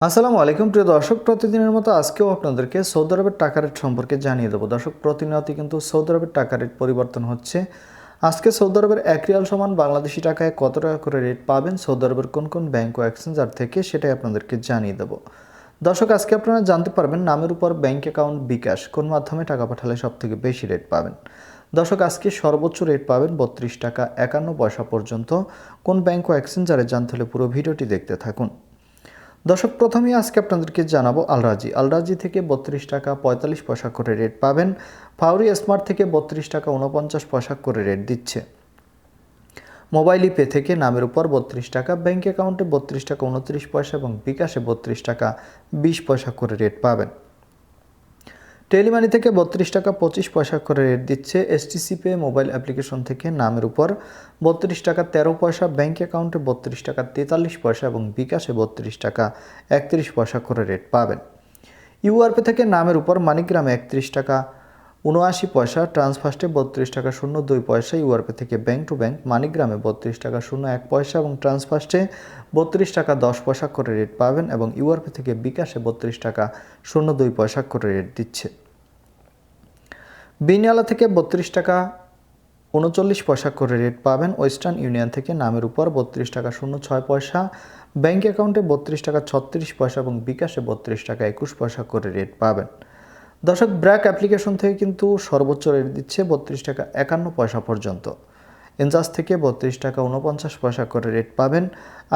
আসসালামু আলাইকুম প্রিয় দর্শক, প্রতিদিনের মতো আজকেও আপনাদেরকে সৌদি আরবের টাকা রেট সম্পর্কে জানিয়ে দেবো। দর্শক, প্রতিনিয়তই কিন্তু সৌদি আরবের টাকা রেট পরিবর্তন হচ্ছে। আজকে সৌদি আরবের 1 রিয়াল সমান বাংলাদেশি টাকায় কত টাকা করে রেট পাবেন, সৌদি আরবের কোন কোন ব্যাংক ও এক্সচেঞ্জার থেকে, সেটাই আপনাদেরকে জানিয়ে দেবো। দর্শক, আজকে আপনারা জানতে পারবেন নামের উপর ব্যাংক অ্যাকাউন্ট বিকাশ কোন মাধ্যমে টাকা পাঠালে সবথেকে বেশি রেট পাবেন। দর্শক, আজকে সর্বোচ্চ রেট পাবেন 32 টাকা 51 পয়সা পর্যন্ত। কোন ব্যাংক ও এক্সচেঞ্জারে জানতে হলে পুরো ভিডিওটি দেখতে থাকুন। দর্শক, প্রথমেই আজকে আপনাদেরকে জানাবো আলরাজি থেকে 32 টাকা 45 পয়সা করে রেট পাবেন। ফাউরি স্মার্ট থেকে 32 টাকা 49 পয়সা করে রেট দিচ্ছে। মোবাইল পে থেকে নামের উপর 32 টাকা, ব্যাংক অ্যাকাউন্টে 32 টাকা 29 পয়সা এবং বিকাশে 32 টাকা 20 পয়সা করে রেট পাবেন। টেলিমানি থেকে 32 টাকা 25 পয়সা করে রেট দিচ্ছে। এসটিসি পে মোবাইল অ্যাপ্লিকেশন থেকে নামের উপর 32 টাকা 13 পয়সা, ব্যাংক অ্যাকাউন্টে 32 টাকা 43 পয়সা এবং বিকাশে 32 টাকা 31 পয়সা করে রেট পাবেন। ইউআরপে থেকে নামের উপর মানিগ্রামে 31 টাকা 79 পয়সা, ট্রান্সফার্স্টে 32 টাকা 02 পয়সা, ইউআরপে থেকে ব্যাংক টু ব্যাংক মানিগ্রামে 32 টাকা 01 পয়সা এবং ট্রান্সফার্স্টে 32 টাকা 10 পয়সা করে রেট পাবেন এবং ইউআরপে থেকে বিকাশে 32 টাকা 02 পয়সা করে রেট দিচ্ছে। বিনিয়ালা থেকে 32 টাকা 39 পয়সা করে রেট পাবেন। ওয়েস্টার্ন ইউনিয়ন থেকে নামের উপর 32 টাকা 06 পয়সা, ব্যাংক অ্যাকাউন্টে 32 টাকা 36 পয়সা এবং বিকাশে 32 টাকা 21 পয়সা করে রেট পাবেন। দর্শক, ব্র্যাক অ্যাপ্লিকেশন থেকে কিন্তু সর্বোচ্চ রেট দিচ্ছে 32 টাকা 51 পয়সা পর্যন্ত। এনজাস থেকে 32 টাকা 49 পয়সা করে রেট পাবেন।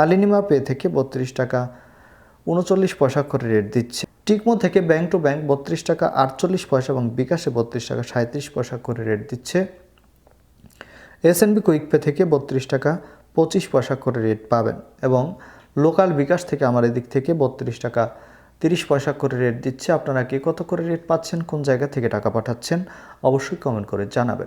আলিনিমা পে থেকে 32 টাকা 39 পয়সা করে রেট দিচ্ছে। টিকমো থেকে ব্যাংক টু ব্যাংক 32 টাকা 48 পয়সা এবং বিকাশে 32 টাকা 37 পয়সা করে রেট দিচ্ছে। এসএনবি কুইক পে থেকে 32 টাকা 25 পয়সা করে রেট পাবেন এবং লোকাল বিকাশ থেকে আমার এদিক থেকে 32 টাকা 30 পয়সা করে রেট দিচ্ছে। আপনারা কে কত করে রেট পাচ্ছেন, কোন জায়গা থেকে টাকা পাঠাচ্ছেন, অবশ্যই কমেন্ট করে জানাবেন।